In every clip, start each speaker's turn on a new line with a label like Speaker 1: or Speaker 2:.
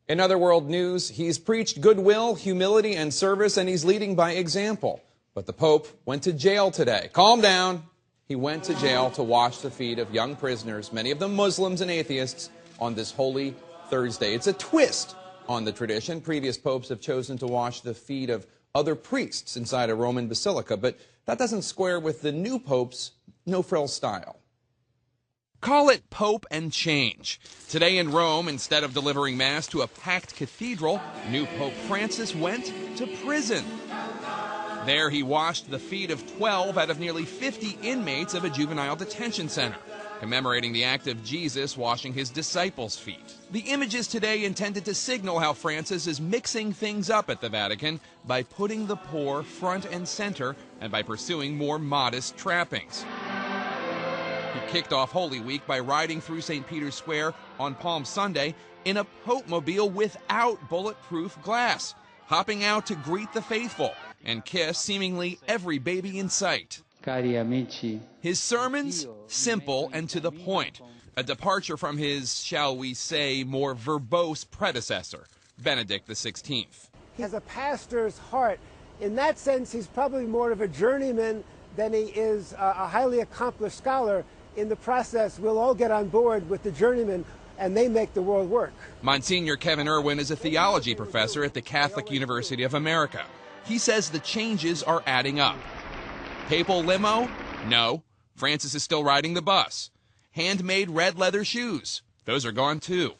Speaker 1: In other world news, he's preached goodwill, humility, and service, and he's leading by example. But the Pope went to jail today. Calm down. He went to jail to wash the feet of young prisoners, many of them Muslims and atheists, on this Holy Thursday. It's a twist on the tradition. Previous popes have chosen to wash the feet of other priests inside a Roman basilica, but that doesn't square with the new pope's no-frills style. Call it Pope and change. Today in Rome, instead of delivering Mass to a packed cathedral, new Pope Francis went to prison. There he washed the feet of 12 out of nearly 50 inmates of a juvenile detention center, commemorating the act of Jesus washing his disciples' feet. The images today intended to signal how Francis is mixing things up at the Vatican by putting the poor front and center and by pursuing more modest trappings. He kicked off Holy Week by riding through St. Peter's Square on Palm Sunday in a Pope-mobile without bulletproof glass, hopping out to greet the faithful and kiss seemingly every baby in sight. His sermons, simple and to the point, a departure from his, shall we say, more verbose predecessor, Benedict XVI.
Speaker 2: He has a pastor's heart. In that sense, he's probably more of a journeyman than he is a highly accomplished scholar. In the process, we'll all get on board with the journeyman, and they make the world work.
Speaker 1: Monsignor Kevin Irwin is a theology professor at the Catholic University of America. He says the changes are adding up. Papal limo? No. Francis is still riding the bus. Handmade red leather shoes? Those are gone too.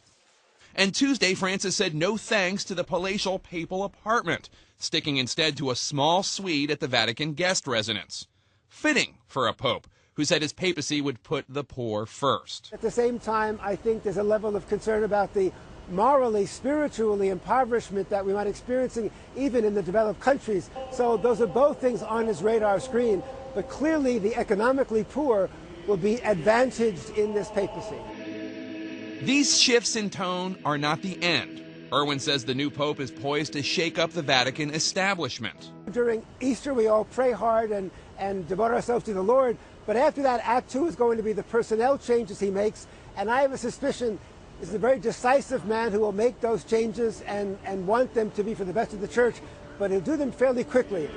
Speaker 1: And Tuesday, Francis said no thanks to the palatial papal apartment, sticking instead to a small suite at the Vatican guest residence. Fitting for a pope who said his papacy would put the poor first.
Speaker 2: At the same time, I think there's a level of concern about the morally, spiritually impoverishment that we might be experiencing even in the developed countries. So those are both things on his radar screen. But clearly the economically poor will be advantaged in this papacy.
Speaker 1: These shifts in tone are not the end. Irwin says the new pope is poised to shake up the Vatican establishment.
Speaker 2: During Easter, we all pray hard and devote ourselves to the Lord. But after that, Act 2 is going to be the personnel changes he makes. And I have a suspicion this is a very decisive man who will make those changes and want them to be for the best of the church. But he'll do them fairly quickly.